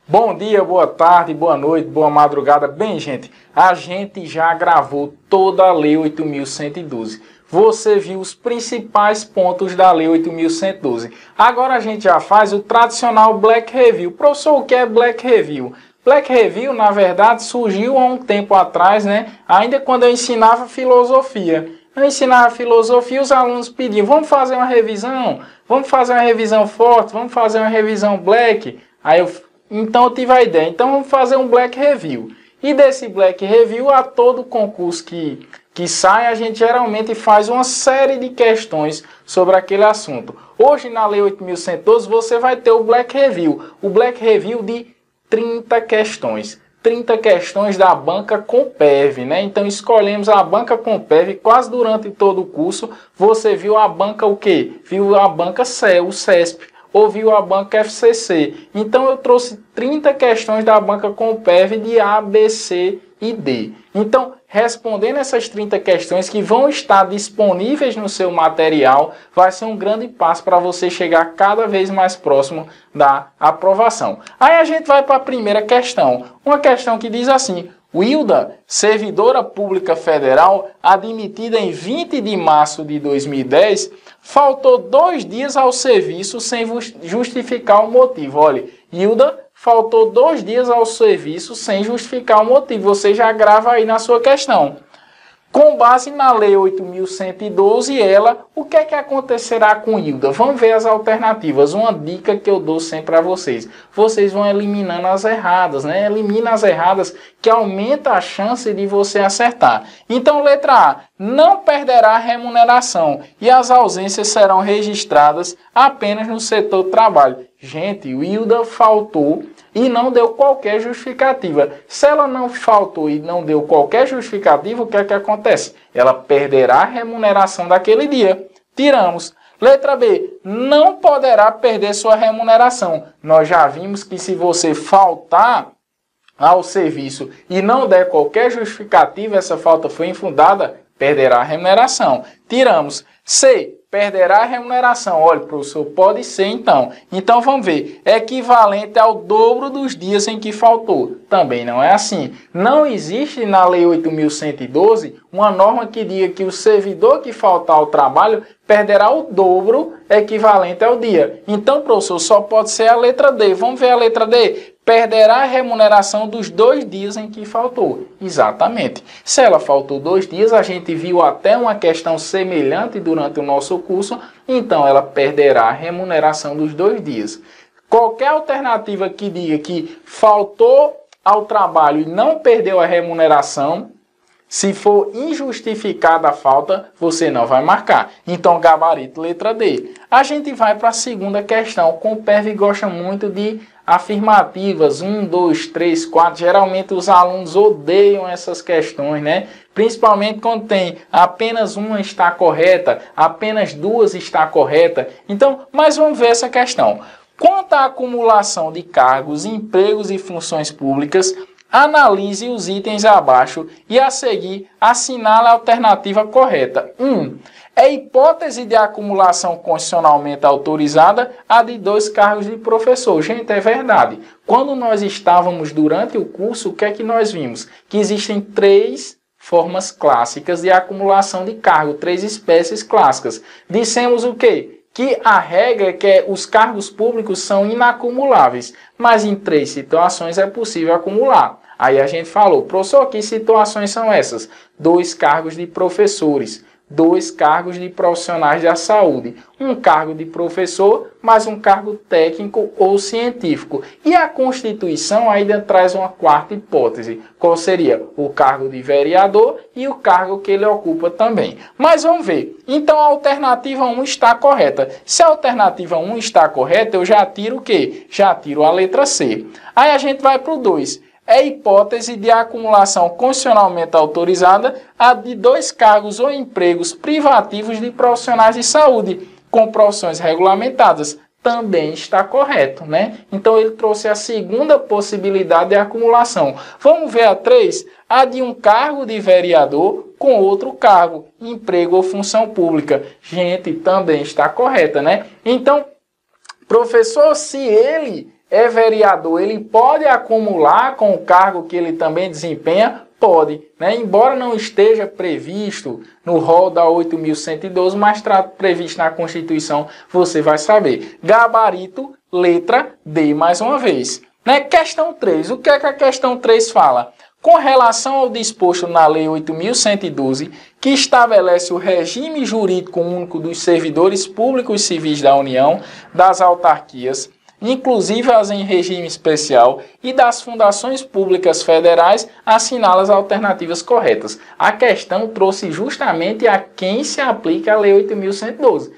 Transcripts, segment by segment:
Bom dia, boa tarde, boa noite, boa madrugada. Bem, gente, a gente já gravou toda a Lei 8.112. Você viu os principais pontos da Lei 8.112. Agora a gente já faz o tradicional Black Review. Professor, o que é Black Review? Black Review, na verdade, surgiu há um tempo atrás, né? Ainda quando eu ensinava filosofia. Eu ensinava filosofia, os alunos pediam, vamos fazer uma revisão? Vamos fazer uma revisão forte? Vamos fazer uma revisão black? Então eu tive a ideia, então vamos fazer um Black Review. E desse Black Review, a todo concurso que sai, a gente geralmente faz uma série de questões sobre aquele assunto. Hoje na Lei 8.112 você vai ter o Black Review. O Black Review de 30 questões. 30 questões da banca Comperv, né? Então escolhemos a banca Comperv quase durante todo o curso. Você viu a banca o quê? Viu a banca o CESP. Ouviu a banca FCC. Então eu trouxe 30 questões da banca Comperv de A, B, C e D. Então, respondendo essas 30 questões que vão estar disponíveis no seu material, vai ser um grande passo para você chegar cada vez mais próximo da aprovação. Aí a gente vai para a primeira questão. Uma questão que diz assim: Wilda, servidora pública federal, admitida em 20 de março de 2010, faltou 2 dias ao serviço sem justificar o motivo. Olha, Hilda faltou 2 dias ao serviço sem justificar o motivo. Você já grava aí na sua questão. Com base na Lei 8.112, o que é que acontecerá com Hilda? Vamos ver as alternativas. Uma dica que eu dou sempre a vocês. Vocês vão eliminando as erradas, né? Elimina as erradas que aumenta a chance de você acertar. Então, letra A, não perderá remuneração e as ausências serão registradas apenas no setor do trabalho. Gente, o Hilda faltou e não deu qualquer justificativa. Se ela não faltou e não deu qualquer justificativa, o que é que acontece? Ela perderá a remuneração daquele dia. Tiramos. Letra B, não poderá perder sua remuneração. Nós já vimos que se você faltar ao serviço e não der qualquer justificativa, essa falta foi infundada, perderá a remuneração. Tiramos. C, perderá a remuneração. Olha, professor, pode ser então. Então vamos ver. Equivalente ao dobro dos dias em que faltou. Também não é assim. Não existe na Lei 8.112 uma norma que diga que o servidor que faltar ao trabalho perderá o dobro equivalente ao dia. Então, professor, só pode ser a letra D. Vamos ver a letra D. Perderá a remuneração dos 2 dias em que faltou. Exatamente. Se ela faltou 2 dias, a gente viu até uma questão semelhante durante o nosso curso, então ela perderá a remuneração dos 2 dias. Qualquer alternativa que diga que faltou ao trabalho e não perdeu a remuneração, se for injustificada a falta, você não vai marcar. Então, gabarito letra D. A gente vai para a segunda questão. O Comperv gosta muito de afirmativas. 1, 2, 3, 4. Geralmente os alunos odeiam essas questões, né? Principalmente quando tem apenas uma está correta, apenas 2 está correta. Então, mas vamos ver essa questão. Quanto à acumulação de cargos, empregos e funções públicas, analise os itens abaixo e a seguir assinale a alternativa correta. 1. É hipótese de acumulação constitucionalmente autorizada a de 2 cargos de professor. Gente, é verdade. Quando nós estávamos durante o curso, o que é que nós vimos? Que existem 3 formas clássicas de acumulação de cargo, 3 espécies clássicas. Dissemos o quê? Que a regra é que os cargos públicos são inacumuláveis, mas em 3 situações é possível acumular. Aí a gente falou, professor, que situações são essas? 2 cargos de professores, 2 cargos de profissionais da saúde, um cargo de professor, mais um cargo técnico ou científico. E a Constituição ainda traz uma 4ª hipótese, qual seria o cargo de vereador e o cargo que ele ocupa também. Mas vamos ver. Então a alternativa 1 está correta. Se a alternativa 1 está correta, eu já tiro o quê? Já tiro a letra C. Aí a gente vai para o 2. É hipótese de acumulação constitucionalmente autorizada a de 2 cargos ou empregos privativos de profissionais de saúde, com profissões regulamentadas. Também está correto, né? Então ele trouxe a segunda possibilidade de acumulação. Vamos ver a 3? A de um cargo de vereador com outro cargo, emprego ou função pública. Gente, também está correta, né? Então, professor, se ele é vereador, ele pode acumular com o cargo que ele também desempenha? Pode, né? Embora não esteja previsto no rol da 8.112, mas está previsto na Constituição, você vai saber. Gabarito, letra D, mais uma vez. Né? Questão 3. O que é que a questão 3 fala? Com relação ao disposto na Lei 8.112, que estabelece o regime jurídico único dos servidores públicos civis da União, das autarquias, inclusive as em regime especial, e das fundações públicas federais, assinala as alternativas corretas. A questão trouxe justamente a quem se aplica a Lei 8.112.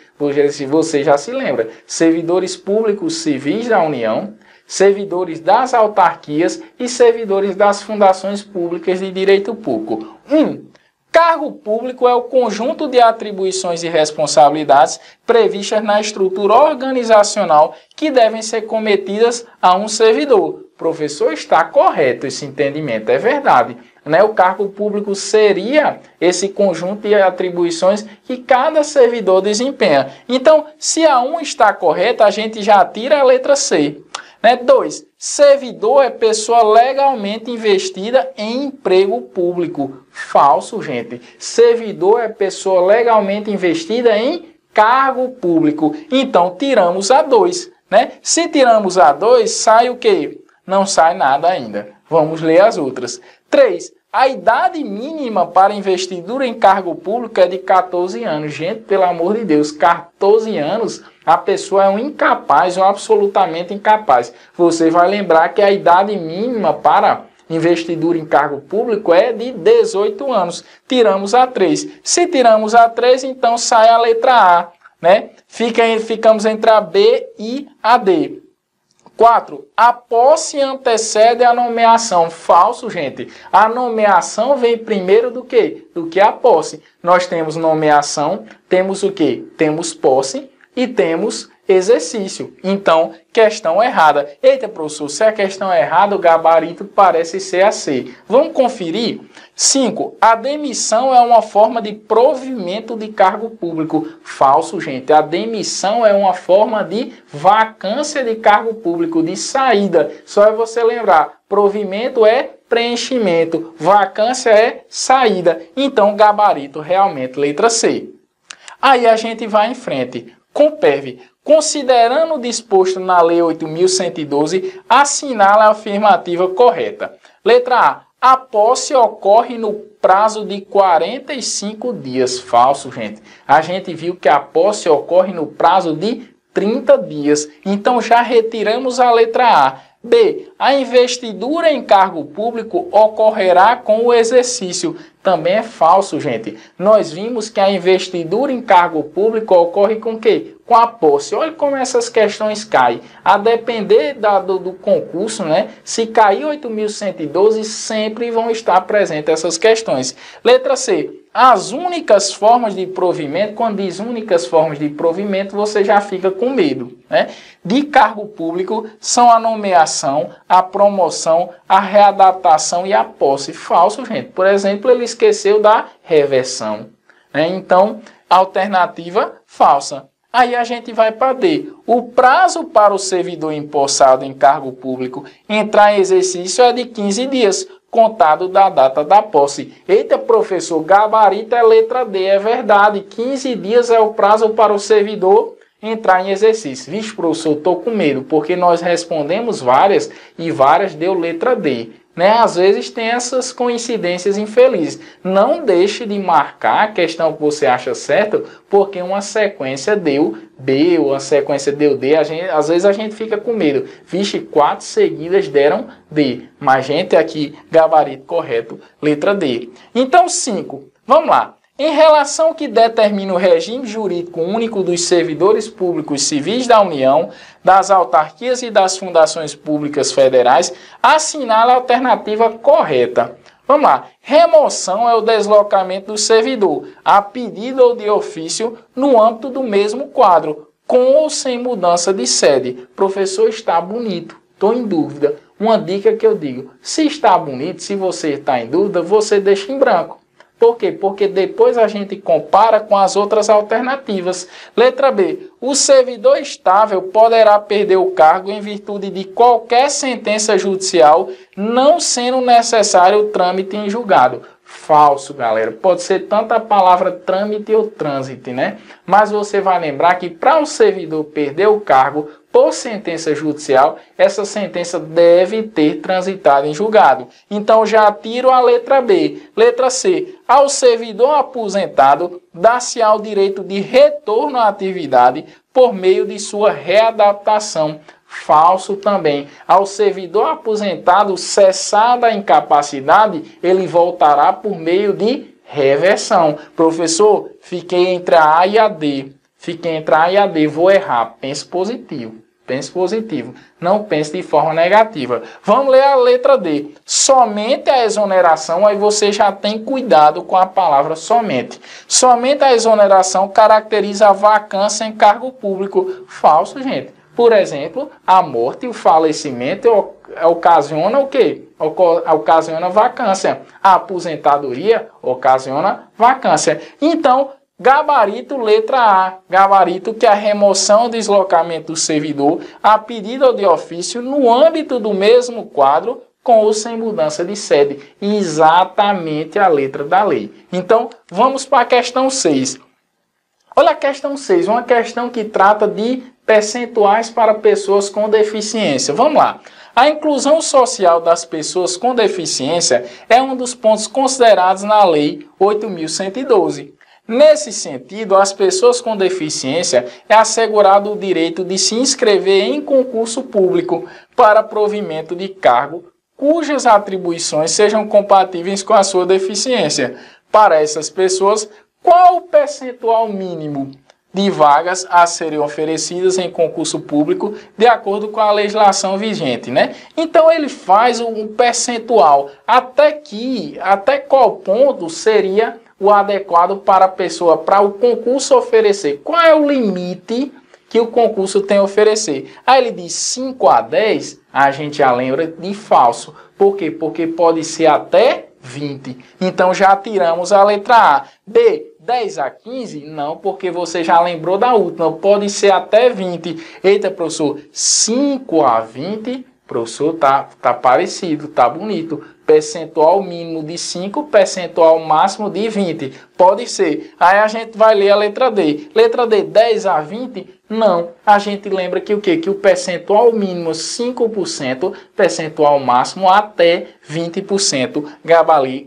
Se você já se lembra, servidores públicos civis da União, servidores das autarquias e servidores das fundações públicas de direito público. 1. Cargo público é o conjunto de atribuições e responsabilidades previstas na estrutura organizacional que devem ser cometidas a um servidor. Professor, está correto esse entendimento, é verdade. Né? O cargo público seria esse conjunto de atribuições que cada servidor desempenha. Então, se a 1 está correta, a gente já tira a letra C. 2. Servidor é pessoa legalmente investida em emprego público. Falso, gente. Servidor é pessoa legalmente investida em cargo público. Então, tiramos a 2. Né? Se tiramos a 2, sai o quê? Não sai nada ainda. Vamos ler as outras. 3. A idade mínima para investidura em cargo público é de 14 anos. Gente, pelo amor de Deus, 14 anos, a pessoa é um incapaz, um absolutamente incapaz. Você vai lembrar que a idade mínima para investidura em cargo público é de 18 anos. Tiramos a 3. Se tiramos a 3, então sai a letra A. Né? Ficamos entre a B e a D. 4. A posse antecede a nomeação. Falso, gente. A nomeação vem primeiro do que a posse. Nós temos nomeação, temos o quê? Temos posse e temos exercício. Então, questão errada. Eita, professor, se a questão é errada, o gabarito parece ser a C. Vamos conferir? 5. A demissão é uma forma de provimento de cargo público. Falso, gente. A demissão é uma forma de vacância de cargo público, de saída. Só é você lembrar, provimento é preenchimento, vacância é saída. Então, gabarito, realmente, letra C. Aí a gente vai em frente. Comperve. Considerando o disposto na Lei 8.112, assinala a afirmativa correta. Letra A. A posse ocorre no prazo de 45 dias. Falso, gente. A gente viu que a posse ocorre no prazo de 30 dias. Então, já retiramos a letra A. B. A investidura em cargo público ocorrerá com o exercício. Também é falso, gente. Nós vimos que a investidura em cargo público ocorre com o quê? Com a posse. Olha como essas questões caem. A depender do concurso, né? Se cair 8.112, sempre vão estar presentes essas questões. Letra C. As únicas formas de provimento, quando diz únicas formas de provimento, você já fica com medo, né? De cargo público são a nomeação, a promoção, a readaptação e a posse. Falso, gente. Por exemplo, ele esqueceu da reversão, né? Então, alternativa falsa. Aí a gente vai para D. O prazo para o servidor empossado em cargo público entrar em exercício é de 15 dias, contado da data da posse. Eita, professor, gabarito é letra D, é verdade. 15 dias é o prazo para o servidor entrar em exercício. Vixe, professor, estou com medo, porque nós respondemos várias e várias deu letra D. Né? Às vezes tem essas coincidências infelizes. Não deixe de marcar a questão que você acha certa, porque uma sequência deu B ou uma sequência deu D. Às vezes a gente fica com medo. Vixe, 4 seguidas deram D. Mas, gente, aqui, gabarito correto, letra D. Então, 5. Vamos lá. Em relação ao que determina o regime jurídico único dos servidores públicos civis da União, das autarquias e das fundações públicas federais, assinala a alternativa correta. Vamos lá. Remoção é o deslocamento do servidor, a pedido ou de ofício, no âmbito do mesmo quadro, com ou sem mudança de sede. Professor, está bonito. Estou em dúvida. Uma dica que eu digo, se está bonito, se você está em dúvida, você deixa em branco. Por quê? Porque depois a gente compara com as outras alternativas. Letra B. O servidor estável poderá perder o cargo em virtude de qualquer sentença judicial, não sendo necessário o trâmite em julgado. Falso, galera. Pode ser tanto a palavra trâmite ou trânsito, né? Mas você vai lembrar que para o servidor perder o cargo por sentença judicial, essa sentença deve ter transitado em julgado. Então já tiro a letra B. Letra C. Ao servidor aposentado, dá-se-á o direito de retorno à atividade por meio de sua readaptação. Falso também. Ao servidor aposentado, cessada a incapacidade, ele voltará por meio de reversão. Professor, fiquei entre a A e a D. Fiquei entre a A e a D. Vou errar. Pense positivo. Pense positivo. Não pense de forma negativa. Vamos ler a letra D. Somente a exoneração, aí você já tem cuidado com a palavra somente. Somente a exoneração caracteriza a vacância em cargo público. Falso, gente. Por exemplo, a morte e o falecimento ocasiona o quê? Ocasiona vacância. A aposentadoria ocasiona vacância. Então, gabarito, letra A. Gabarito, que é a remoção ou deslocamento do servidor a pedido ou de ofício no âmbito do mesmo quadro com ou sem mudança de sede. Exatamente a letra da lei. Então, vamos para a questão 6. Olha a questão 6, uma questão que trata de percentuais para pessoas com deficiência. Vamos lá. A inclusão social das pessoas com deficiência é um dos pontos considerados na Lei 8.112. Nesse sentido, às pessoas com deficiência é assegurado o direito de se inscrever em concurso público para provimento de cargo cujas atribuições sejam compatíveis com a sua deficiência. Para essas pessoas, qual o percentual mínimo de vagas a serem oferecidas em concurso público de acordo com a legislação vigente, né? Então ele faz um percentual até qual ponto seria o adequado para a pessoa, para o concurso oferecer. Qual é o limite que o concurso tem a oferecer? Aí ele diz 5 a 10, a gente já lembra de falso. Por quê? Porque pode ser até 20. Então já tiramos a letra A. B, 10 a 15? Não, porque você já lembrou da última. Pode ser até 20. Eita, professor, 5 a 20? Professor, tá parecido, tá bonito. Percentual mínimo de 5, percentual máximo de 20. Pode ser. Aí a gente vai ler a letra D. Letra D, 10 a 20? Não. A gente lembra que o quê? Que o percentual mínimo 5%, percentual máximo até 20%.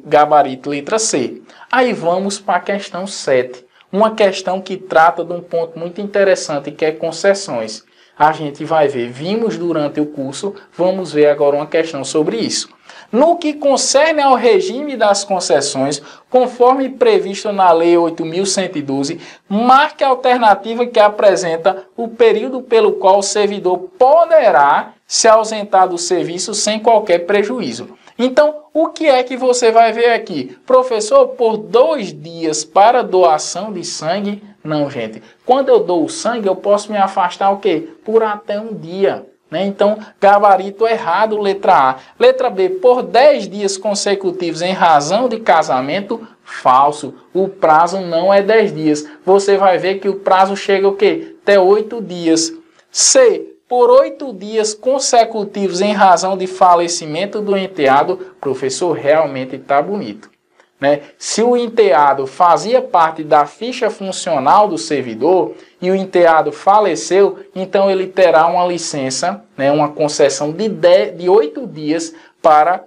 Gabarito letra C. Aí vamos para a questão 7. Uma questão que trata de um ponto muito interessante, que é concessões. A gente vai ver, vimos durante o curso, vamos ver agora uma questão sobre isso. No que concerne ao regime das concessões, conforme previsto na Lei 8.112, marque a alternativa que apresenta o período pelo qual o servidor poderá se ausentar do serviço sem qualquer prejuízo. Então, o que é que você vai ver aqui? Professor, por 2 dias para doação de sangue? Não, gente. Quando eu dou o sangue, eu posso me afastar o quê? Por até 1 dia. Né? Então, gabarito errado, letra A. Letra B, por 10 dias consecutivos em razão de casamento? Falso. O prazo não é 10 dias. Você vai ver que o prazo chega o quê? Até 8 dias. C, por 8 dias consecutivos em razão de falecimento do enteado? Professor, realmente está bonito. Né? Se o enteado fazia parte da ficha funcional do servidor e o enteado faleceu, então ele terá uma licença, né, uma concessão de 8 dias para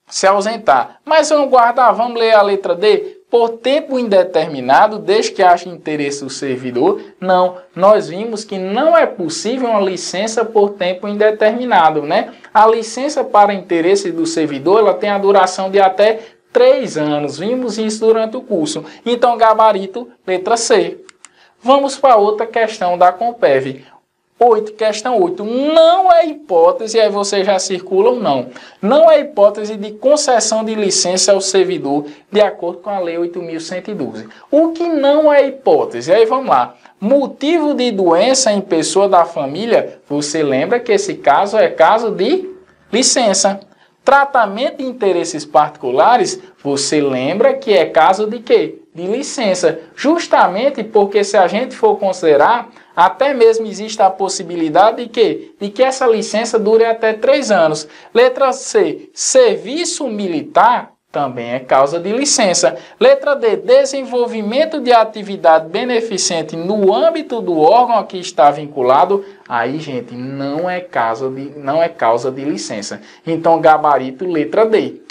se ausentar. Mas vamos guardar, vamos ler a letra D. Por tempo indeterminado, desde que haja interesse do servidor? Não, nós vimos que não é possível uma licença por tempo indeterminado, né? A licença para interesse do servidor, ela tem a duração de até 3 anos. Vimos isso durante o curso. Então, gabarito, letra C. Vamos para outra questão da Compev. Questão 8. Não é hipótese, aí você já circula ou não. Não é hipótese de concessão de licença ao servidor de acordo com a Lei 8.112. O que não é hipótese? Aí vamos lá. Motivo de doença em pessoa da família. Você lembra que esse caso é caso de licença. Tratamento de interesses particulares, você lembra que é caso de quê? De licença. Justamente porque se a gente for considerar, até mesmo existe a possibilidade de quê? De que essa licença dure até 3 anos. Letra C, serviço militar também é causa de licença. Letra D, desenvolvimento de atividade beneficente no âmbito do órgão a que está vinculado. Aí, gente, não é causa de licença. Então, gabarito, letra D.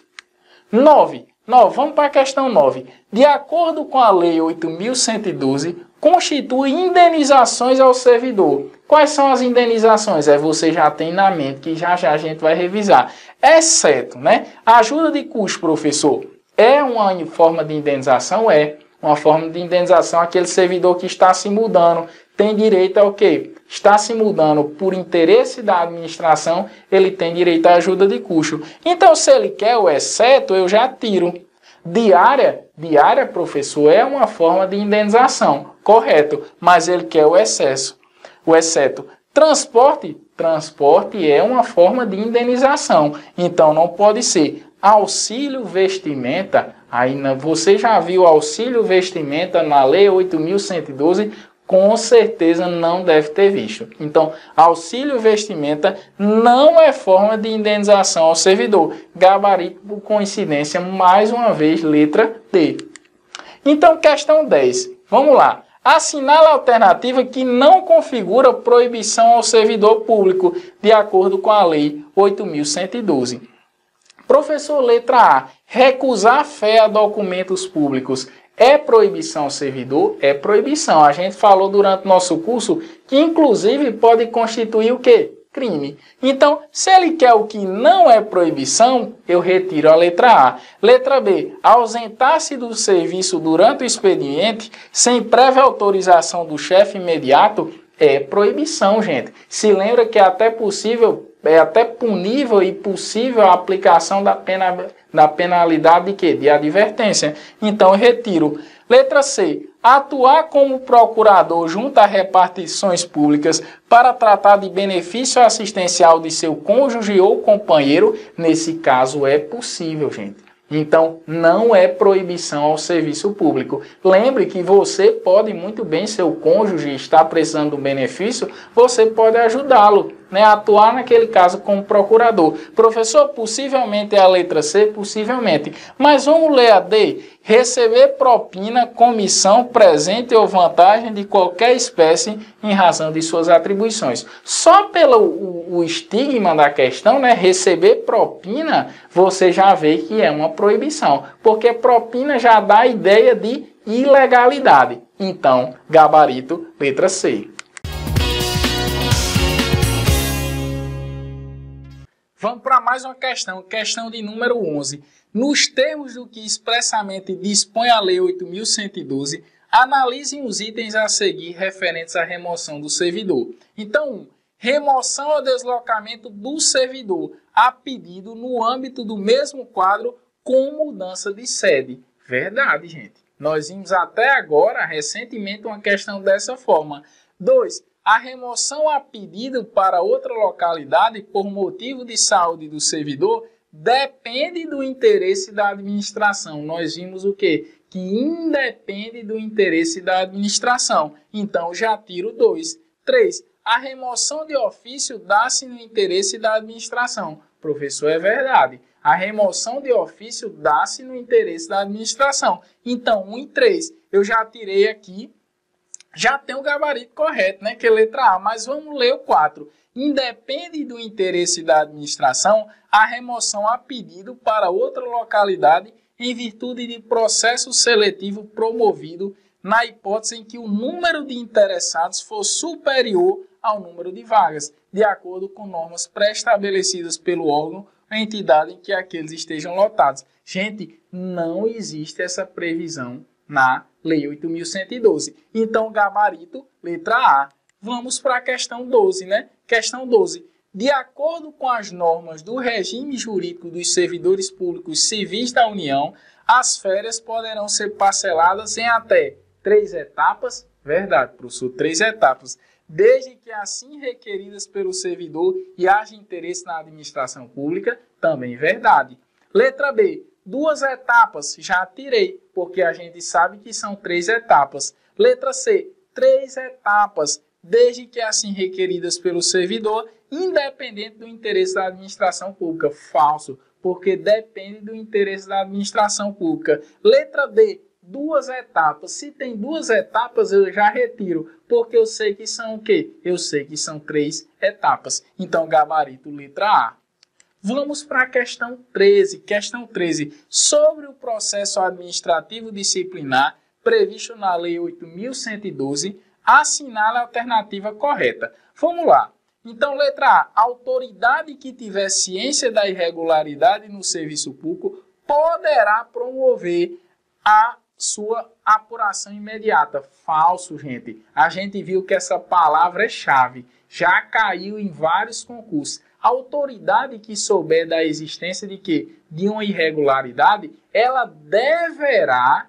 9. Vamos para a questão 9. De acordo com a Lei 8.112, constitui indenizações ao servidor. Quais são as indenizações? Você já tem na mente, que já a gente vai revisar. Exceto, a ajuda de custo, professor, é uma forma de indenização? É uma forma de indenização. Aquele servidor que está se mudando tem direito ao quê? Está se mudando por interesse da administração, ele tem direito à ajuda de custo. Então, se ele quer o exceto, eu já tiro. Diária, professor, é uma forma de indenização, correto, mas ele quer o excesso. O exceto. Transporte é uma forma de indenização, então não pode ser. Auxílio vestimenta, aí você já viu auxílio vestimenta na Lei 8.112, com certeza não deve ter visto. Então, auxílio vestimenta não é forma de indenização ao servidor. Gabarito por coincidência, mais uma vez, letra D. Então, questão 10. Vamos lá. Assinale a alternativa que não configura proibição ao servidor público, de acordo com a Lei 8.112. Professor, letra A. Recusar fé a documentos públicos. É proibição ao servidor? É proibição. A gente falou durante o nosso curso que, inclusive, pode constituir o quê? Crime. Então, se ele quer o que não é proibição, eu retiro a letra A. Letra B. Ausentar-se do serviço durante o expediente sem prévia autorização do chefe imediato é proibição, gente. Se lembra que é até punível e possível a aplicação da penalidade de quê? De advertência. Então, eu retiro. Letra C. Atuar como procurador junto a repartições públicas para tratar de benefício assistencial de seu cônjuge ou companheiro, nesse caso é possível, gente. Então, não é proibição ao serviço público. Lembre que você pode muito bem, seu cônjuge está precisando de um benefício, você pode ajudá-lo, a atuar naquele caso como procurador. Professor, possivelmente é a letra C? Possivelmente. Mas vamos ler a D. Receber propina, comissão, presente ou vantagem de qualquer espécie em razão de suas atribuições. Só pelo o estigma da questão, receber propina, você já vê que é uma proibição, porque propina já dá a ideia de ilegalidade. Então, gabarito, letra C. Vamos para mais uma questão, questão de número 11. Nos termos do que expressamente dispõe a Lei 8.112, analisem os itens a seguir referentes à remoção do servidor. Então, remoção ou deslocamento do servidor a pedido no âmbito do mesmo quadro com mudança de sede. Verdade, gente. Nós vimos até agora, recentemente, uma questão dessa forma. 2. A remoção a pedido para outra localidade por motivo de saúde do servidor depende do interesse da administração. Nós vimos o quê? Que independe do interesse da administração. Então, já tiro 2. 3. A remoção de ofício dá-se no interesse da administração. Professor, é verdade. A remoção de ofício dá-se no interesse da administração. Então, 1 e 3. Eu já tirei aqui. Já tem o gabarito correto, que é letra A, mas vamos ler o 4. Independe do interesse da administração a remoção a pedido para outra localidade em virtude de processo seletivo promovido na hipótese em que o número de interessados for superior ao número de vagas, de acordo com normas pré-estabelecidas pelo órgão ou entidade em que aqueles estejam lotados. Gente, não existe essa previsão na Lei 8.112. Então, gabarito, letra A. Vamos para a questão 12, Questão 12. De acordo com as normas do regime jurídico dos servidores públicos civis da União, as férias poderão ser parceladas em até 3 etapas. Verdade, professor, 3 etapas. desde que assim requeridas pelo servidor e haja interesse na administração pública, também verdade. Letra B, 2 etapas, já tirei, porque a gente sabe que são 3 etapas. Letra C, 3 etapas, desde que assim requeridas pelo servidor, independente do interesse da administração pública. Falso, porque depende do interesse da administração pública. Letra D, 2 etapas. Se tem 2 etapas, eu já retiro, porque eu sei que são o quê? Eu sei que são 3 etapas. Então, gabarito letra A. Vamos para a questão 13. Questão 13. Sobre o processo administrativo disciplinar previsto na Lei 8.112, assinale a alternativa correta. Vamos lá. Então, letra A. Autoridade que tiver ciência da irregularidade no serviço público poderá promover a sua apuração imediata. Falso, gente. A gente viu que essa palavra é chave. Já caiu em vários concursos. A autoridade que souber da existência de quê? De uma irregularidade, ela deverá,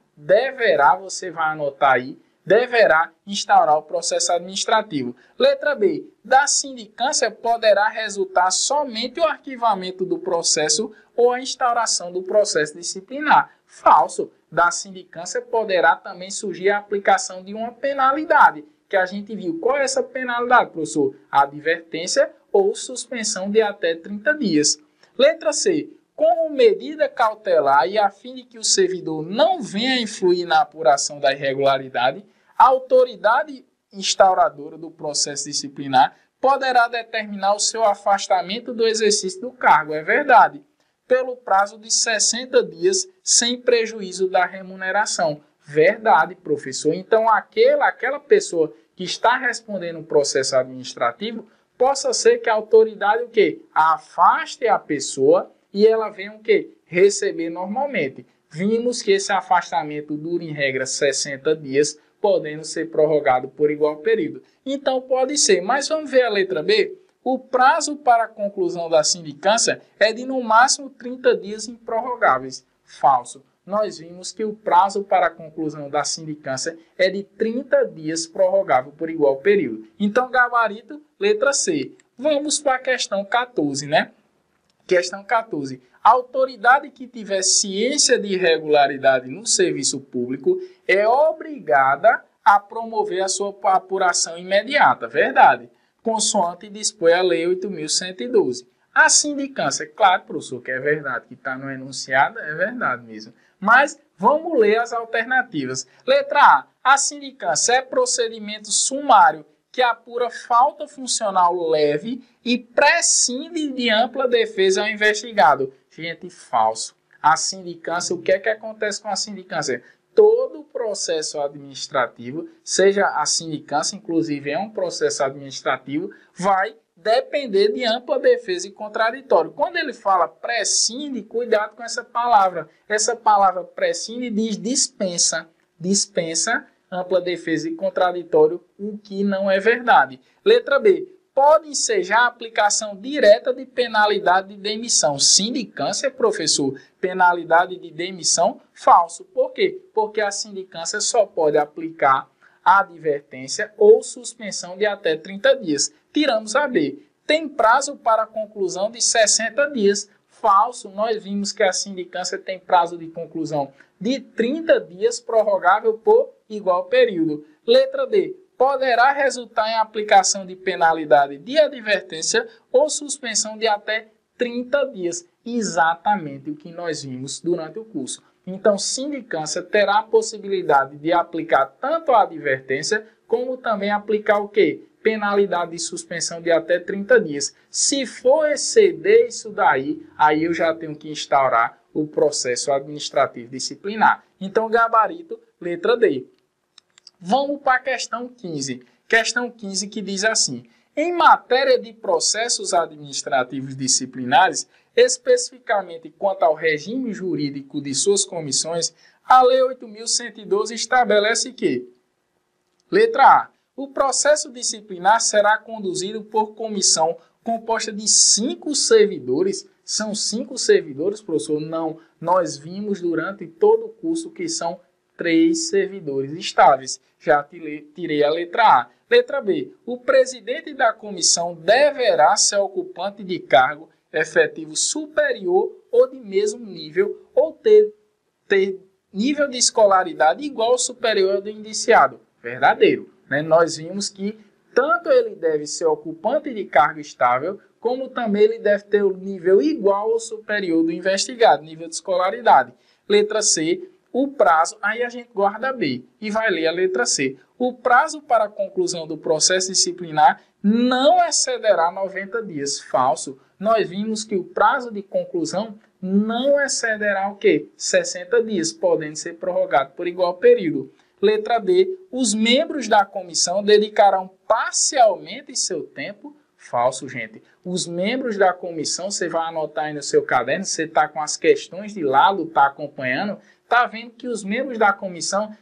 você vai anotar aí, deverá instaurar o processo administrativo. Letra B. Da sindicância poderá resultar somente o arquivamento do processo ou a instauração do processo disciplinar. Falso. Da sindicância poderá também surgir a aplicação de uma penalidade, que a gente viu. Qual é essa penalidade, professor? Advertência ou suspensão de até 30 dias. Letra C. Como medida cautelar e a fim de que o servidor não venha a influir na apuração da irregularidade, a autoridade instauradora do processo disciplinar poderá determinar o seu afastamento do exercício do cargo. É verdade. Pelo prazo de 60 dias, sem prejuízo da remuneração. Verdade, professor. Então, aquela pessoa que está respondendo o processo administrativo, possa ser que a autoridade o quê? Afaste a pessoa e ela venha o quê? Receber normalmente. Vimos que esse afastamento dura, em regra, 60 dias, podendo ser prorrogado por igual período. Então, pode ser. Mas vamos ver a letra B? O prazo para a conclusão da sindicância é de no máximo 30 dias improrrogáveis. Falso. Nós vimos que o prazo para a conclusão da sindicância é de 30 dias prorrogável por igual período. Então, gabarito, letra C. Vamos para a questão 14, né? Questão 14. A autoridade que tiver ciência de irregularidade no serviço público é obrigada a promover a sua apuração imediata. Verdade. Consoante dispõe a Lei 8.112. A sindicância, claro, professor, que é verdade, que está no enunciado, é verdade mesmo. Mas vamos ler as alternativas. Letra A. A sindicância é procedimento sumário que apura falta funcional leve e prescinde de ampla defesa ao investigado. Gente, falso. A sindicância, o que é que acontece com a sindicância? Todo processo administrativo, seja a sindicância, inclusive é um processo administrativo, vai depender de ampla defesa e contraditório. Quando ele fala prescinde, cuidado com essa palavra. Essa palavra prescinde diz dispensa. Dispensa ampla defesa e contraditório, o que não é verdade. Letra B. Pode ensejar a aplicação direta de penalidade de demissão. Sindicância, professor, penalidade de demissão, falso. Por quê? Porque a sindicância só pode aplicar advertência ou suspensão de até 30 dias. Tiramos a B. Tem prazo para a conclusão de 60 dias. Falso. Nós vimos que a sindicância tem prazo de conclusão de 30 dias, prorrogável por igual período. Letra D. Poderá resultar em aplicação de penalidade de advertência ou suspensão de até 30 dias. Exatamente o que nós vimos durante o curso. Então, sindicância terá a possibilidade de aplicar tanto a advertência, como também aplicar o quê? Penalidade de suspensão de até 30 dias. Se for exceder isso daí, aí eu já tenho que instaurar o processo administrativo disciplinar. Então, gabarito, letra D. Vamos para a questão 15. Questão 15 que diz assim: em matéria de processos administrativos disciplinares, especificamente quanto ao regime jurídico de suas comissões, a Lei 8.112 estabelece que: letra A. O processo disciplinar será conduzido por comissão composta de 5 servidores. São 5 servidores, professor? Não. Nós vimos durante todo o curso que são 3 servidores estáveis. Já tirei a letra A. Letra B. O presidente da comissão deverá ser ocupante de cargo efetivo superior ou de mesmo nível ou ter nível de escolaridade igual ou superior ao do indiciado. Verdadeiro. Né? Nós vimos que tanto ele deve ser ocupante de cargo estável, como também ele deve ter o nível igual ou superior do investigado, nível de escolaridade. Letra C, o prazo, aí a gente guarda B e vai ler a letra C. O prazo para a conclusão do processo disciplinar não excederá 90 dias. Falso. Nós vimos que o prazo de conclusão não excederá o quê? 60 dias, podendo ser prorrogado por igual período. Letra D, os membros da comissão dedicarão parcialmente seu tempo. Falso, gente. Os membros da comissão, você vai anotar aí no seu caderno, você está com as questões de lado, está acompanhando, está vendo que os membros da comissão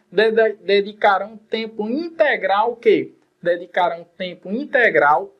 dedicarão tempo integral, o quê? Dedicarão tempo integral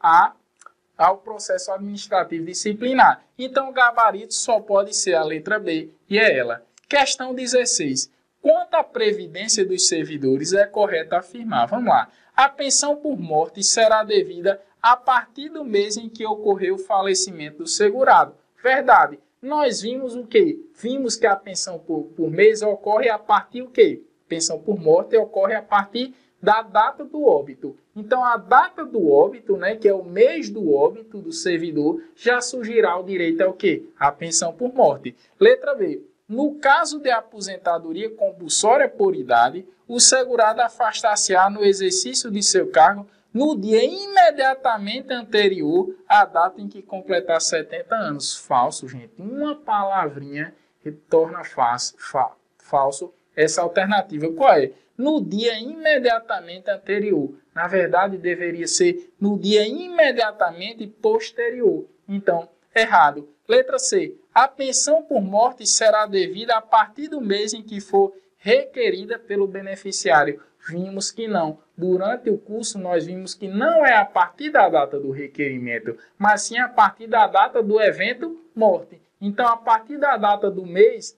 ao processo administrativo disciplinar. Então, o gabarito só pode ser a letra B, e é ela. Questão 16. Quanto à previdência dos servidores, é correto afirmar. Vamos lá. A pensão por morte será devida a partir do mês em que ocorreu o falecimento do segurado. Verdade. Nós vimos o quê? Vimos que a pensão por mês ocorre a partir do quê? Pensão por morte ocorre a partir da data do óbito. Então, a data do óbito, né, que é o mês do óbito do servidor, já surgirá o direito ao quê? A pensão por morte. Letra B. No caso de aposentadoria compulsória por idade, o segurado afastar-se-á no exercício de seu cargo no dia imediatamente anterior à data em que completar 70 anos. Falso, gente. Uma palavrinha que torna falso essa alternativa. Qual é? No dia imediatamente anterior. Na verdade, deveria ser no dia imediatamente posterior. Então, errado. Letra C. A pensão por morte será devida a partir do mês em que for requerida pelo beneficiário. Vimos que não. Durante o curso, nós vimos que não é a partir da data do requerimento, mas sim a partir da data do evento morte. Então, a partir da data do mês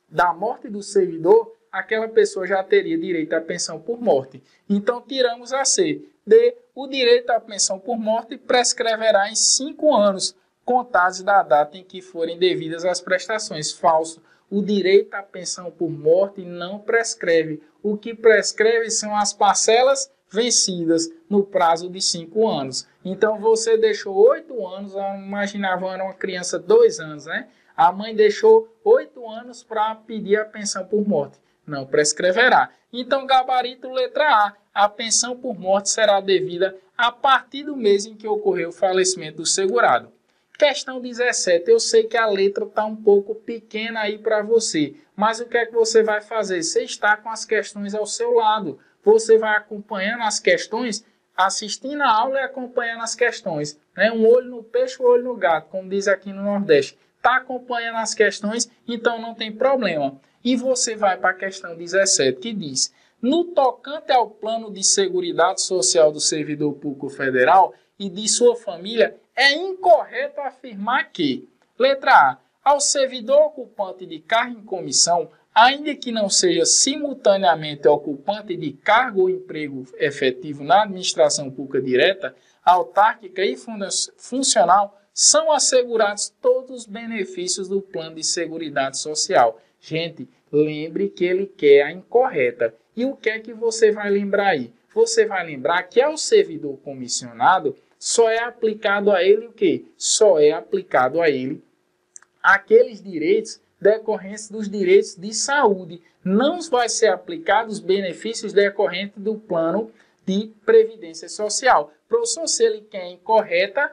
da morte do servidor, aquela pessoa já teria direito à pensão por morte. Então, tiramos a C. D. O direito à pensão por morte prescreverá em 5 anos, contados da data em que forem devidas as prestações. Falso. O direito à pensão por morte não prescreve. O que prescreve são as parcelas vencidas no prazo de 5 anos. Então, você deixou 8 anos, imaginava era uma criança 2 anos, né? A mãe deixou 8 anos para pedir a pensão por morte. Não prescreverá. Então, gabarito letra A. A pensão por morte será devida a partir do mês em que ocorreu o falecimento do segurado. Questão 17. Eu sei que a letra está um pouco pequena aí para você, mas o que é que você vai fazer? Você está com as questões ao seu lado. Você vai acompanhando as questões, assistindo a aula e acompanhando as questões. Né? Um olho no peixe, um olho no gato, como diz aqui no Nordeste. Está acompanhando as questões, então não tem problema. E você vai para a questão 17, que diz: no tocante ao plano de seguridade social do servidor público federal e de sua família, é incorreto afirmar que, letra A, ao servidor ocupante de cargo em comissão, ainda que não seja simultaneamente ocupante de cargo ou emprego efetivo na administração pública direta, autárquica e funcional, são assegurados todos os benefícios do plano de seguridade social. Gente, lembre que ele quer a incorreta. E o que é que você vai lembrar aí? Você vai lembrar que ao servidor comissionado, só é aplicado a ele o quê? Só é aplicado a ele aqueles direitos decorrentes dos direitos de saúde. Não vai ser aplicado os benefícios decorrentes do plano de previdência social. Professor, se ele quer incorreta,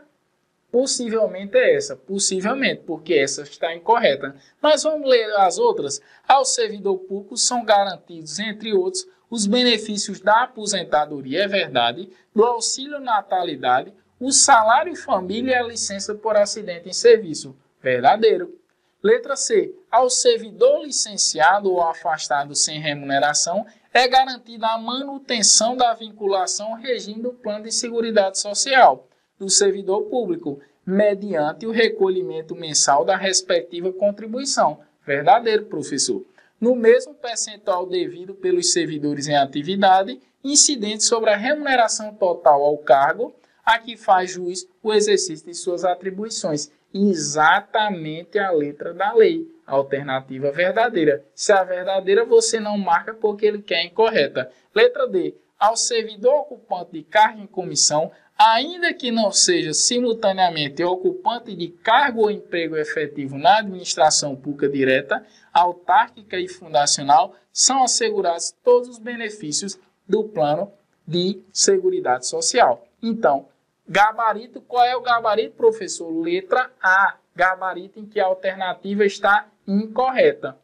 possivelmente é essa. Possivelmente, porque essa está incorreta. Mas vamos ler as outras. Ao servidor público são garantidos, entre outros, os benefícios da aposentadoria, é verdade, do auxílio natalidade, o salário família e a licença por acidente em serviço. Verdadeiro. Letra C. Ao servidor licenciado ou afastado sem remuneração, é garantida a manutenção da vinculação ao regime do plano de seguridade social do servidor público, mediante o recolhimento mensal da respectiva contribuição. Verdadeiro, professor. no mesmo percentual devido pelos servidores em atividade, incidente sobre a remuneração total ao cargo a que faz juiz o exercício de suas atribuições. Exatamente a letra da lei. Alternativa verdadeira. Se a verdadeira você não marca porque ele quer incorreta. Letra D. Ao servidor ocupante de cargo em comissão, ainda que não seja simultaneamente ocupante de cargo ou emprego efetivo na administração pública direta, autárquica e fundacional, são assegurados todos os benefícios do plano de seguridade social. Então, gabarito, qual é o gabarito, professor? Letra A, gabarito em que a alternativa está incorreta.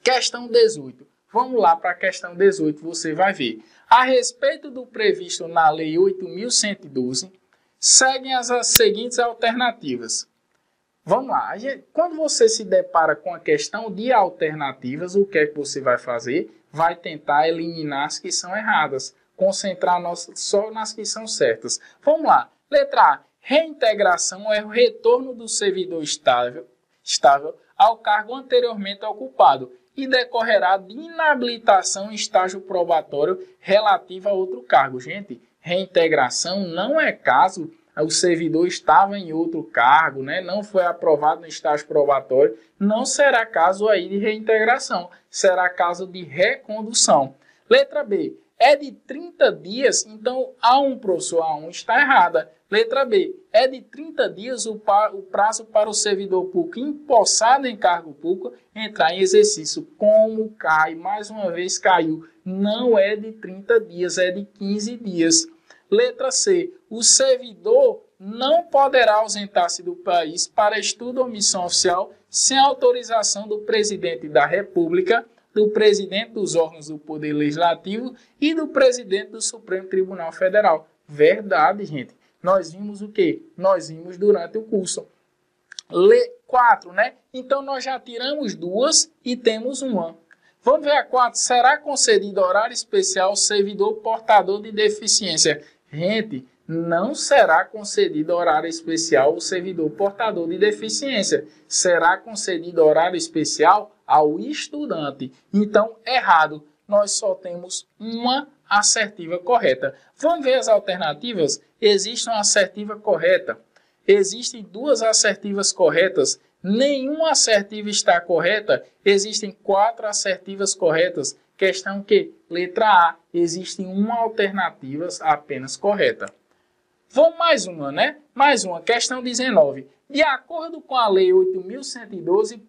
Questão 18. Vamos lá para a questão 18, você vai ver. A respeito do previsto na Lei 8.112, seguem as seguintes alternativas. Vamos lá. Quando você se depara com a questão de alternativas, o que é que você vai fazer? Vai tentar eliminar as que são erradas. Concentrar só nas que são certas. Vamos lá. Letra A. Reintegração é o retorno do servidor estável ao cargo anteriormente ocupado e decorrerá de inabilitação em estágio probatório relativo a outro cargo. Gente, reintegração não é caso o servidor estava em outro cargo, né? Não foi aprovado no estágio probatório, não será caso aí de reintegração, será caso de recondução. Letra B. É de 30 dias, então A1, professor, A1 está errada. Letra B. É de 30 dias o prazo para o servidor público empossado em cargo público entrar em exercício. Como cai? Mais uma vez caiu. Não é de 30 dias, é de 15 dias. Letra C. O servidor não poderá ausentar-se do país para estudo ou missão oficial sem autorização do presidente da República, do presidente dos órgãos do Poder Legislativo e do presidente do Supremo Tribunal Federal. Verdade, gente. Nós vimos o quê? Nós vimos durante o curso. 4, né? Então, nós já tiramos 2 e temos uma. Vamos ver a 4. Será concedido horário especial ao servidor portador de deficiência? Gente, não será concedido horário especial ao servidor portador de deficiência. Será concedido horário especial ao estudante. Então, errado. Nós só temos uma assertiva correta. Vamos ver as alternativas? Existe uma assertiva correta. Existem 2 assertivas corretas. Nenhuma assertiva está correta. Existem 4 assertivas corretas. Questão que? Letra A. Existe uma alternativa apenas correta. Vamos mais uma, né? Mais uma. Questão 19. De acordo com a Lei 8.112,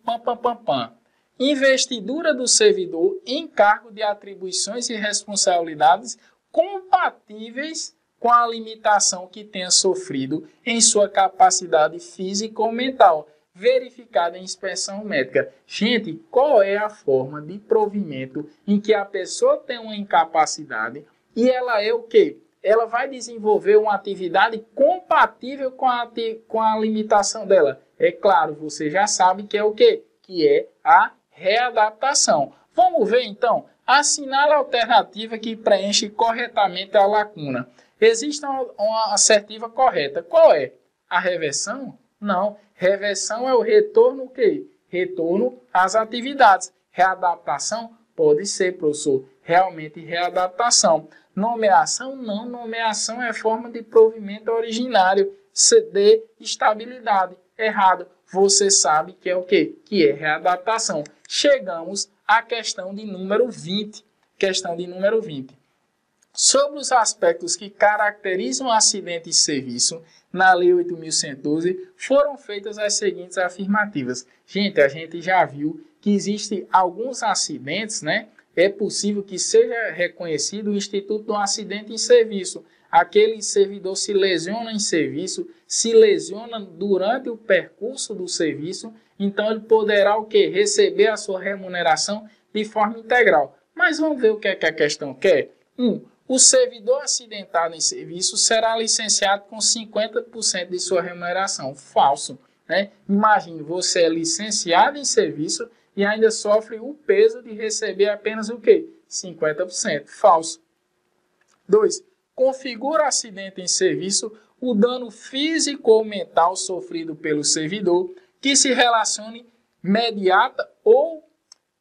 investidura do servidor em cargo de atribuições e responsabilidades compatíveis com a limitação que tenha sofrido em sua capacidade física ou mental, verificada em inspeção médica. Gente, qual é a forma de provimento em que a pessoa tem uma incapacidade e ela é o quê? Ela vai desenvolver uma atividade compatível com a limitação dela. É claro, você já sabe que é o quê? Que é a readaptação. Vamos ver então? Assinale a alternativa que preenche corretamente a lacuna. Existe uma assertiva correta. Qual é? A reversão? Não. Reversão é o retorno o quê? Retorno às atividades. Readaptação? Pode ser, professor. Realmente readaptação. Nomeação? Não. Nomeação é forma de provimento originário. De estabilidade. Errado. Você sabe que é o quê? Que é readaptação. Chegamos à questão de número 20. Questão de número 20. Sobre os aspectos que caracterizam o acidente de serviço, na Lei 8.112, foram feitas as seguintes afirmativas. Gente, a gente já viu que existem alguns acidentes, né? É possível que seja reconhecido o Instituto do Acidente em Serviço. Aquele servidor se lesiona em serviço, se lesiona durante o percurso do serviço, então ele poderá o quê? Receber a sua remuneração de forma integral. Mas vamos ver o que é que a questão quer? 1. O servidor acidentado em serviço será licenciado com 50% de sua remuneração. Falso, né? Imagine, você é licenciado em serviço e ainda sofre o peso de receber apenas o quê? 50%. Falso. 2. Configura acidente em serviço o dano físico ou mental sofrido pelo servidor que se relacione mediata ou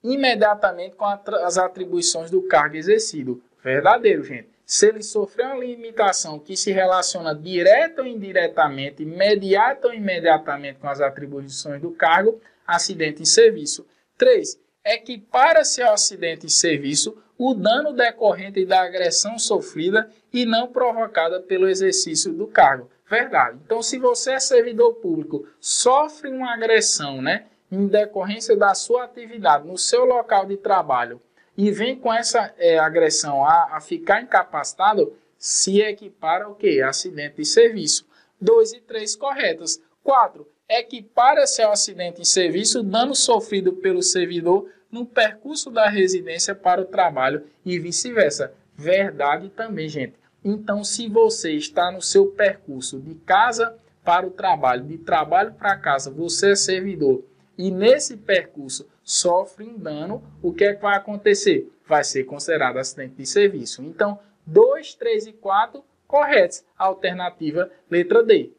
imediatamente com as atribuições do cargo exercido. Verdadeiro, gente. Se ele sofreu uma limitação que se relaciona direta ou indiretamente, imediata ou imediatamente com as atribuições do cargo, acidente em serviço. 3. Equipara-se ao acidente em serviço o dano decorrente da agressão sofrida e não provocada pelo exercício do cargo. Verdade. Então, se você é servidor público, sofre uma agressão, né, em decorrência da sua atividade no seu local de trabalho e vem com essa agressão a ficar incapacitado, se equipara o quê? Acidente de serviço. 2 e 3 corretas. 4. Equipara-se ao acidente em serviço o dano sofrido pelo servidor no percurso da residência para o trabalho e vice-versa. Verdade também, gente. Então, se você está no seu percurso de casa para o trabalho, de trabalho para casa, você é servidor e nesse percurso sofre um dano, o que é que vai acontecer? Vai ser considerado acidente de serviço. Então, 2, 3 e 4 corretos. Alternativa letra D.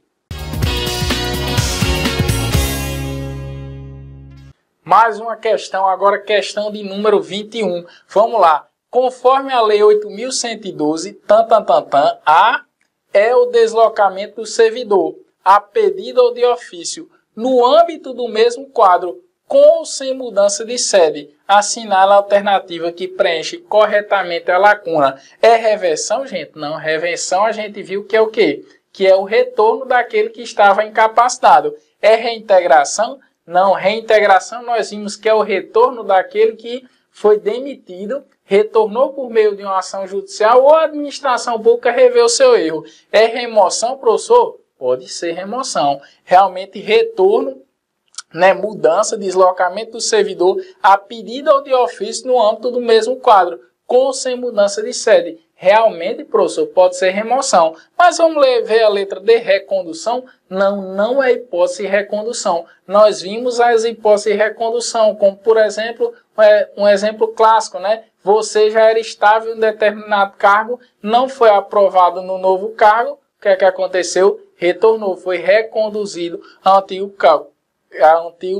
Mais uma questão, agora questão de número 21. Vamos lá. Conforme a Lei 8.112, A é o deslocamento do servidor, a pedido ou de ofício, no âmbito do mesmo quadro, com ou sem mudança de sede. Assinala a alternativa que preenche corretamente a lacuna. É reversão, gente? Não, reversão a gente viu que é o quê? Que é o retorno daquele que estava incapacitado. É reintegração? Não, reintegração nós vimos que é o retorno daquele que foi demitido, retornou por meio de uma ação judicial ou a administração pública revê o seu erro. É remoção, professor? Pode ser remoção. Realmente retorno, né, mudança, deslocamento do servidor a pedido ou de ofício no âmbito do mesmo quadro, com ou sem mudança de sede. Realmente, professor, pode ser remoção. Mas vamos ver a letra D, recondução? Não, não é hipótese de recondução. Nós vimos as hipóteses de recondução, como, por exemplo, um exemplo clássico, né? Você já era estável em determinado cargo, não foi aprovado no novo cargo, o que é que aconteceu? Retornou, foi reconduzido ao antigo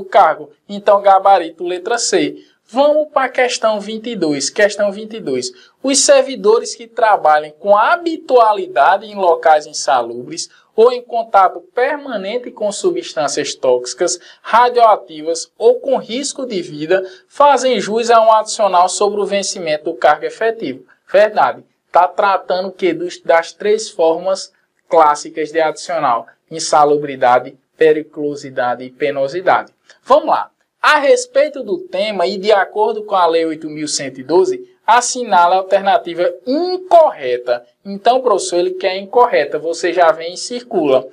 cargo. Então, gabarito, letra C. Vamos para a questão 22. Questão 22. Os servidores que trabalhem com habitualidade em locais insalubres ou em contato permanente com substâncias tóxicas, radioativas ou com risco de vida, fazem jus a um adicional sobre o vencimento do cargo efetivo. Verdade. Está tratando o quê? Das 3 formas clássicas de adicional: insalubridade, periculosidade e penosidade. Vamos lá. A respeito do tema e de acordo com a Lei 8.112, assinala a alternativa incorreta. Então, professor, ele quer incorreta. Você já vem e circula.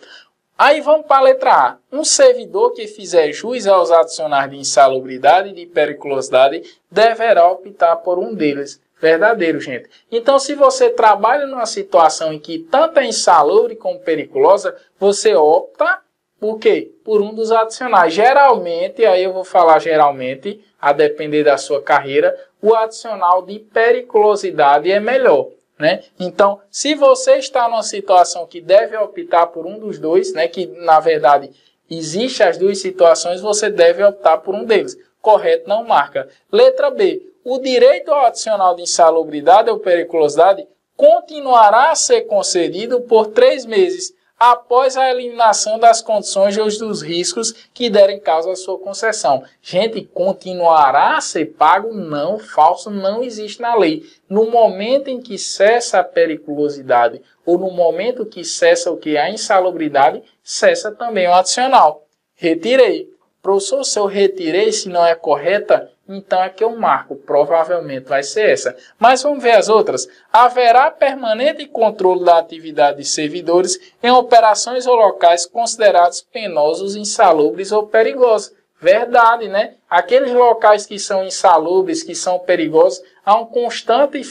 Aí vamos para a letra A. Um servidor que fizer jus aos adicionais de insalubridade e de periculosidade deverá optar por um deles. Verdadeiro, gente. Então, se você trabalha numa situação em que tanto é insalubre como periculosa, você opta por quê? Por um dos adicionais. Geralmente, aí eu vou falar geralmente, a depender da sua carreira, o adicional de periculosidade é melhor, né? Então, se você está numa situação que deve optar por um dos dois, né, que na verdade existem as duas situações, você deve optar por um deles. Correto, não marca. Letra B. O direito ao adicional de insalubridade ou periculosidade continuará a ser concedido por 3 meses, após a eliminação das condições ou dos riscos que derem causa à sua concessão. Gente, continuará a ser pago? Não, falso, não existe na lei. No momento em que cessa a periculosidade ou no momento que cessa o que? A insalubridade, cessa também o adicional. Retirei. Professor, se eu retirei, se não é correta, então é que eu marco. Provavelmente vai ser essa. Mas vamos ver as outras. Haverá permanente controle da atividade de servidores em operações ou locais considerados penosos, insalubres ou perigosos. Verdade, né? Aqueles locais que são insalubres, que são perigosos, há uma constante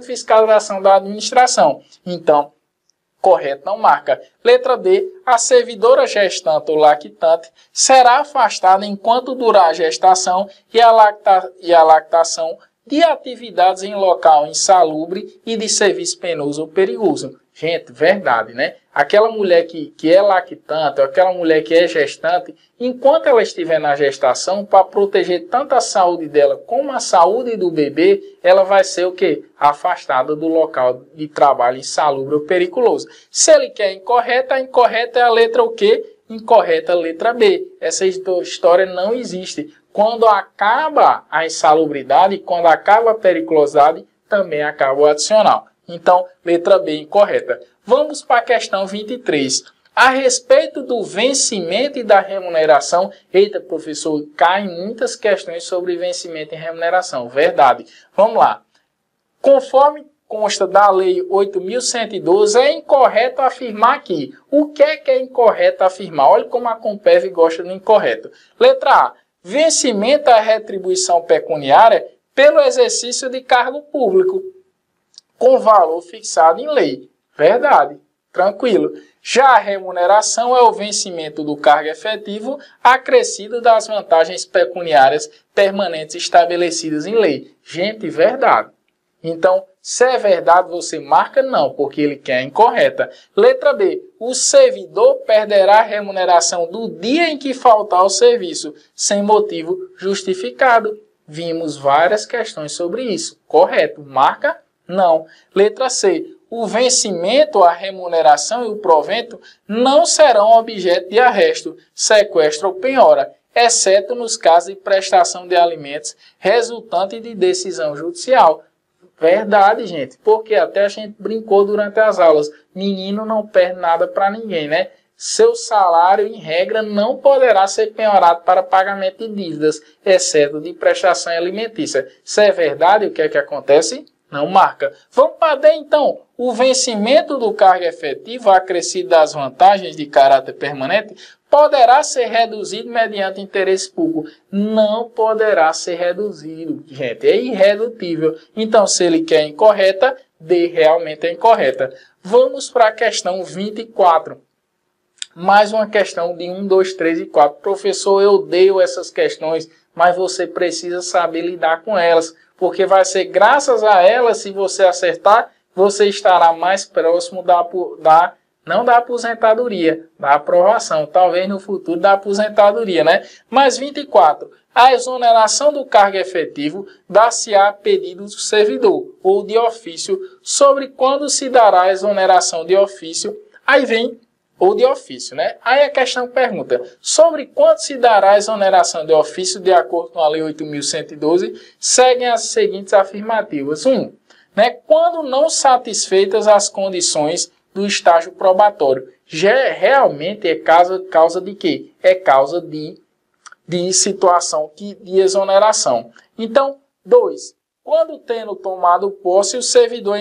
fiscalização da administração. Então, correto, não marca. Letra D. A servidora gestante ou lactante será afastada enquanto durar a gestação e a lactação de atividades em local insalubre e de serviço penoso ou perigoso. Gente, verdade, né? Aquela mulher que é lactante, ou aquela mulher que é gestante, enquanto ela estiver na gestação, para proteger tanto a saúde dela como a saúde do bebê, ela vai ser o quê? Afastada do local de trabalho insalubre ou periculoso. Se ele quer incorreta, a incorreta é a letra o quê? Incorreta, letra B. Essa história não existe. Quando acaba a insalubridade, quando acaba a periculosidade, também acaba o adicional. Então, letra B incorreta. Vamos para a questão 23. A respeito do vencimento e da remuneração, eita, professor, caem muitas questões sobre vencimento e remuneração. Verdade. Vamos lá. Conforme consta da Lei 8.112, é incorreto afirmar aqui. O que é incorreto afirmar? Olha como a Compev gosta do incorreto. Letra A. Vencimento à retribuição pecuniária pelo exercício de cargo público, com valor fixado em lei. Verdade. Tranquilo. Já a remuneração é o vencimento do cargo efetivo acrescido das vantagens pecuniárias permanentes estabelecidas em lei. Gente, verdade. Então, se é verdade, você marca não, porque ele quer incorreta. Letra B. O servidor perderá a remuneração do dia em que faltar ao serviço, sem motivo justificado. Vimos várias questões sobre isso. Correto. Marca não. Letra C. O vencimento, a remuneração e o provento não serão objeto de arresto, sequestro ou penhora, exceto nos casos de prestação de alimentos resultante de decisão judicial. Verdade, gente, porque até a gente brincou durante as aulas. Menino não perde nada para ninguém, né? Seu salário, em regra, não poderá ser penhorado para pagamento de dívidas, exceto de prestação alimentícia. Se é verdade, o que é que acontece? Não marca. Vamos para D, então. O vencimento do cargo efetivo, acrescido das vantagens de caráter permanente, poderá ser reduzido mediante interesse público. Não poderá ser reduzido, gente. É irredutível. Então, se ele quer incorreta, D realmente é incorreta. Vamos para a questão 24. Mais uma questão de 1, 2, 3 e 4. Professor, eu odeio essas questões, mas você precisa saber lidar com elas, porque vai ser graças a elas, se você acertar, você estará mais próximo não da aposentadoria, da aprovação, talvez no futuro da aposentadoria, né? Mas 24. A exoneração do cargo efetivo dá-se-á a pedido do servidor ou de ofício, sobre quando se dará a exoneração de ofício. Aí vem ou de ofício, né? Aí a questão pergunta, sobre quanto se dará a exoneração de ofício de acordo com a Lei 8.112, seguem as seguintes afirmativas. 1. Né, quando não satisfeitas as condições do estágio probatório. Realmente é causa de quê? É causa de situação de exoneração. Então, 2. Quando tendo tomado posse, o servidor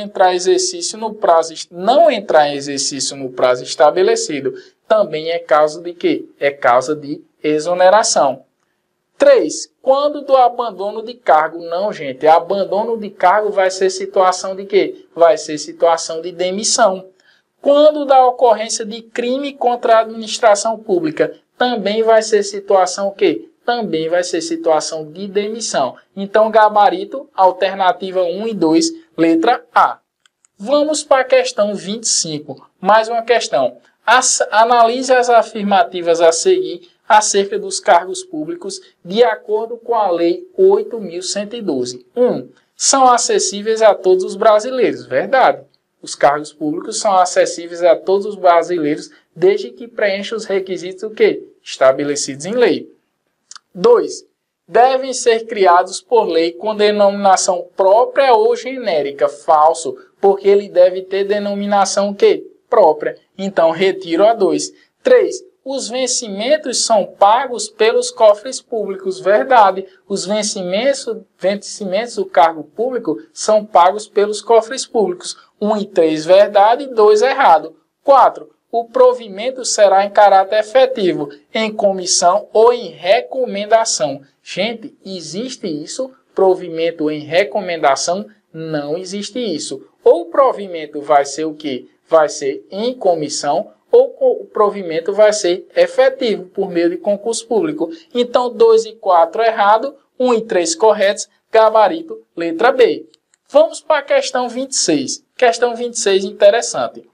não entrar em exercício no prazo estabelecido, também é causa de quê? É causa de exoneração. 3. Quando do abandono de cargo. Não, gente. Abandono de cargo vai ser situação de quê? Vai ser situação de demissão. Quando da ocorrência de crime contra a administração pública. Também vai ser situação o quê? Também vai ser situação de demissão. Então, gabarito, alternativa 1 e 2, letra A. Vamos para a questão 25. Mais uma questão. Analise as afirmativas a seguir acerca dos cargos públicos de acordo com a Lei 8.112. 1. São acessíveis a todos os brasileiros. Verdade. Os cargos públicos são acessíveis a todos os brasileiros desde que preencham os requisitos o quê? Estabelecidos em lei. 2. Devem ser criados por lei com denominação própria ou genérica. Falso, porque ele deve ter denominação o quê? Própria. Então, retiro a 2. 3. Os vencimentos são pagos pelos cofres públicos. Verdade. Os vencimentos do cargo público são pagos pelos cofres públicos. 1 e 3, verdade. 2, errado. 4. O provimento será em caráter efetivo, em comissão ou em recomendação. Gente, existe isso? Provimento em recomendação? Não existe isso. Ou o provimento vai ser o quê? Vai ser em comissão, ou o provimento vai ser efetivo por meio de concurso público. Então, 2 e 4 errado, 1 e 3 corretos, gabarito, letra B. Vamos para a questão 26. Questão 26 interessante.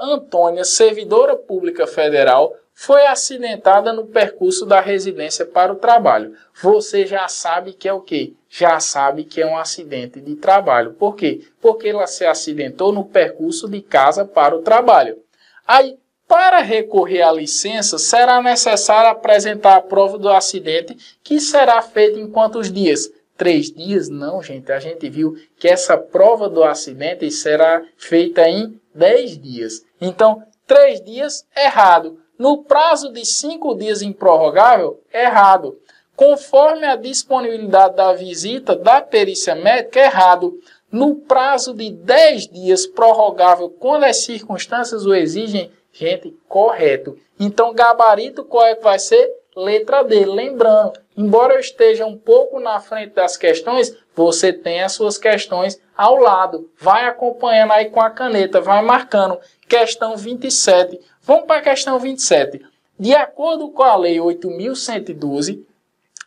Antônia, servidora pública federal, foi acidentada no percurso da residência para o trabalho. Você já sabe que é o quê? Já sabe que é um acidente de trabalho. Por quê? Porque ela se acidentou no percurso de casa para o trabalho. Aí, para recorrer à licença, será necessário apresentar a prova do acidente, que será feita em quantos dias? 3 dias? Não, gente. A gente viu que essa prova do acidente será feita em 10 dias. Então, 3 dias, errado. No prazo de 5 dias improrrogável, errado. Conforme a disponibilidade da visita da perícia médica, errado. No prazo de 10 dias prorrogável, quando as circunstâncias o exigem, gente, correto. Então, gabarito qual é que vai ser? Letra D. Lembrando, embora eu esteja um pouco na frente das questões, você tem as suas questões ao lado. Vai acompanhando aí com a caneta, vai marcando. Questão 27. Vamos para a questão 27. De acordo com a Lei 8.112,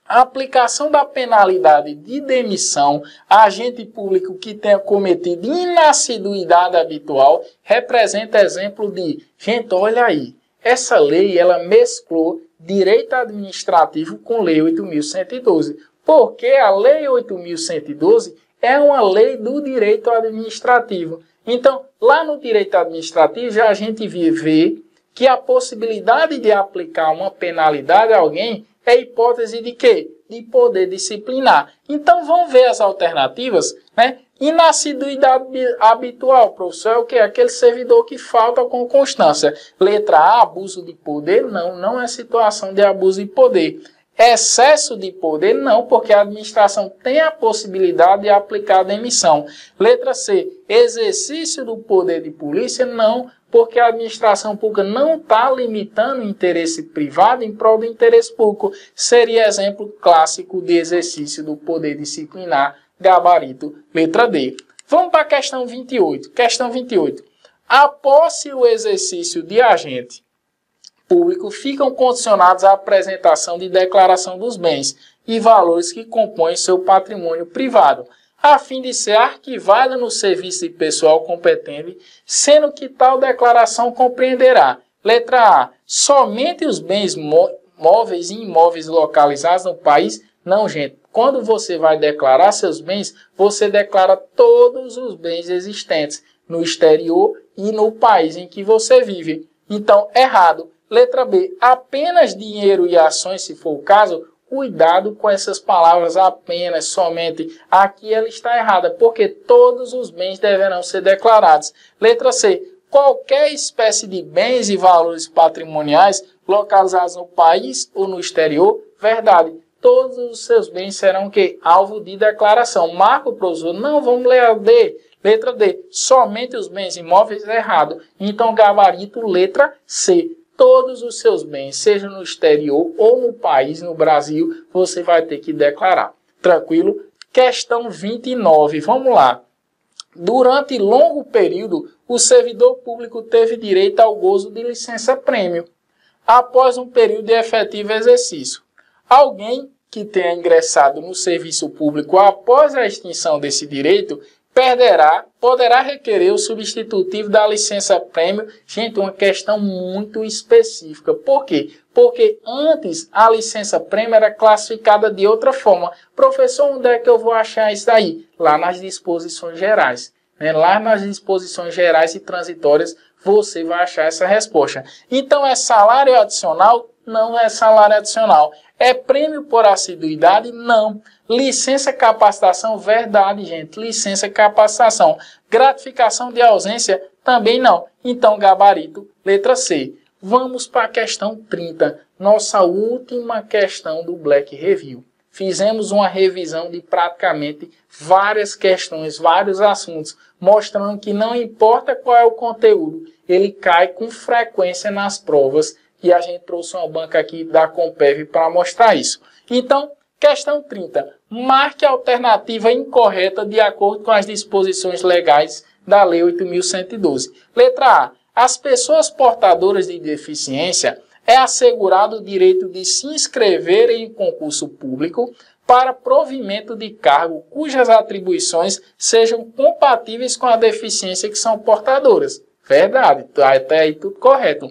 a aplicação da penalidade de demissão a agente público que tenha cometido inassiduidade habitual representa exemplo de... Gente, olha aí. Essa lei, ela mesclou direito administrativo com Lei 8.112. Porque a Lei 8.112 é uma lei do direito administrativo. Então, lá no direito administrativo, já a gente vê que a possibilidade de aplicar uma penalidade a alguém é hipótese de quê? De poder disciplinar. Então, vamos ver as alternativas, né? Inassiduidade habitual, professor, é o quê? Aquele servidor que falta com constância. Letra A, abuso de poder? Não, não é situação de abuso de poder. Excesso de poder? Não, porque a administração tem a possibilidade de aplicar a demissão. Letra C, exercício do poder de polícia? Não, porque a administração pública não está limitando o interesse privado em prol do interesse público. Seria exemplo clássico de exercício do poder disciplinar, gabarito, letra D. Vamos para a questão 28. Questão 28. Após o exercício de agente público, ficam condicionados à apresentação de declaração dos bens e valores que compõem seu patrimônio privado, a fim de ser arquivada no serviço de pessoal competente, sendo que tal declaração compreenderá, letra A, somente os bens móveis e imóveis localizados no país. Não, gente, quando você vai declarar seus bens, você declara todos os bens existentes no exterior e no país em que você vive. Então, errado. Letra B, apenas dinheiro e ações, se for o caso. Cuidado com essas palavras apenas, somente. Aqui ela está errada, porque todos os bens deverão ser declarados. Letra C, qualquer espécie de bens e valores patrimoniais localizados no país ou no exterior. Verdade. Todos os seus bens serão que? Alvo de declaração. Marco, professor, não, vamos ler a D. Letra D, somente os bens imóveis, errado. Então, gabarito, letra C. Todos os seus bens, seja no exterior ou no país, no Brasil, você vai ter que declarar. Tranquilo? Questão 29. Vamos lá. Durante longo período, o servidor público teve direito ao gozo de licença-prêmio, após um período de efetivo exercício. Alguém que tenha ingressado no serviço público após a extinção desse direito poderá requerer o substitutivo da licença-prêmio. Gente, uma questão muito específica. Por quê? Porque antes a licença-prêmio era classificada de outra forma. Professor, onde é que eu vou achar isso aí? Lá nas disposições gerais. Lá nas disposições gerais e transitórias você vai achar essa resposta. Então, é salário adicional? Não é salário adicional. É prêmio por assiduidade? Não. Licença capacitação? Verdade, gente. Licença capacitação. Gratificação de ausência? Também não. Então, gabarito, letra C. Vamos para a questão 30. Nossa última questão do Black Review. Fizemos uma revisão de praticamente várias questões, vários assuntos, mostrando que não importa qual é o conteúdo, ele cai com frequência nas provas. E a gente trouxe uma banca aqui da Compev para mostrar isso. Então, questão 30. Marque a alternativa incorreta de acordo com as disposições legais da Lei 8.112. Letra A. As pessoas portadoras de deficiência é assegurado o direito de se inscrever em concurso público para provimento de cargo cujas atribuições sejam compatíveis com a deficiência que são portadoras. Verdade, até aí tudo correto.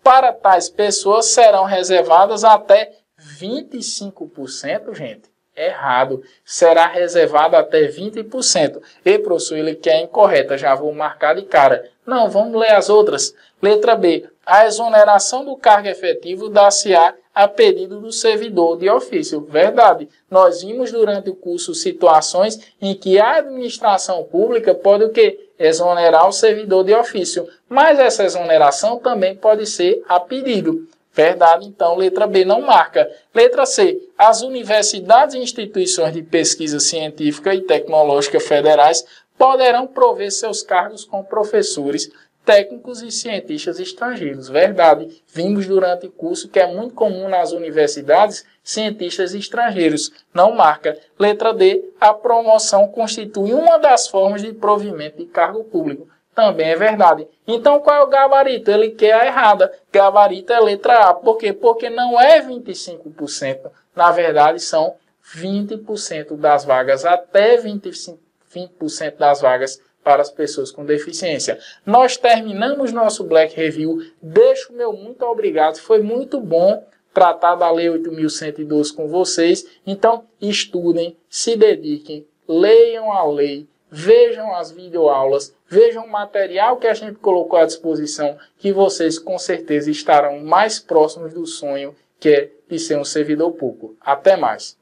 Para tais pessoas serão reservadas até 25%, gente. Errado. Será reservado até 20%. E, professor, ele quer incorreta. Já vou marcar de cara. Não, vamos ler as outras. Letra B. A exoneração do cargo efetivo dar-se-á a pedido do servidor de ofício. Verdade. Nós vimos durante o curso situações em que a administração pública pode o quê? Exonerar o servidor de ofício. Mas essa exoneração também pode ser a pedido. Verdade, então, letra B não marca. Letra C. As universidades e instituições de pesquisa científica e tecnológica federais poderão prover seus cargos com professores, técnicos e cientistas estrangeiros. Verdade. Vimos durante o curso que é muito comum nas universidades cientistas estrangeiros. Não marca. Letra D. A promoção constitui uma das formas de provimento de cargo público. Também é verdade. Então, qual é o gabarito? Ele quer a errada. Gabarito é letra A. Por quê? Porque não é 25%. Na verdade, são 20% das vagas. Até 20% das vagas para as pessoas com deficiência. Nós terminamos nosso Black Review. Deixo o meu muito obrigado. Foi muito bom tratar da Lei 8.112 com vocês. Então, estudem, se dediquem, leiam a lei, vejam as videoaulas, vejam o material que a gente colocou à disposição, que vocês com certeza estarão mais próximos do sonho que é de ser um servidor público. Até mais!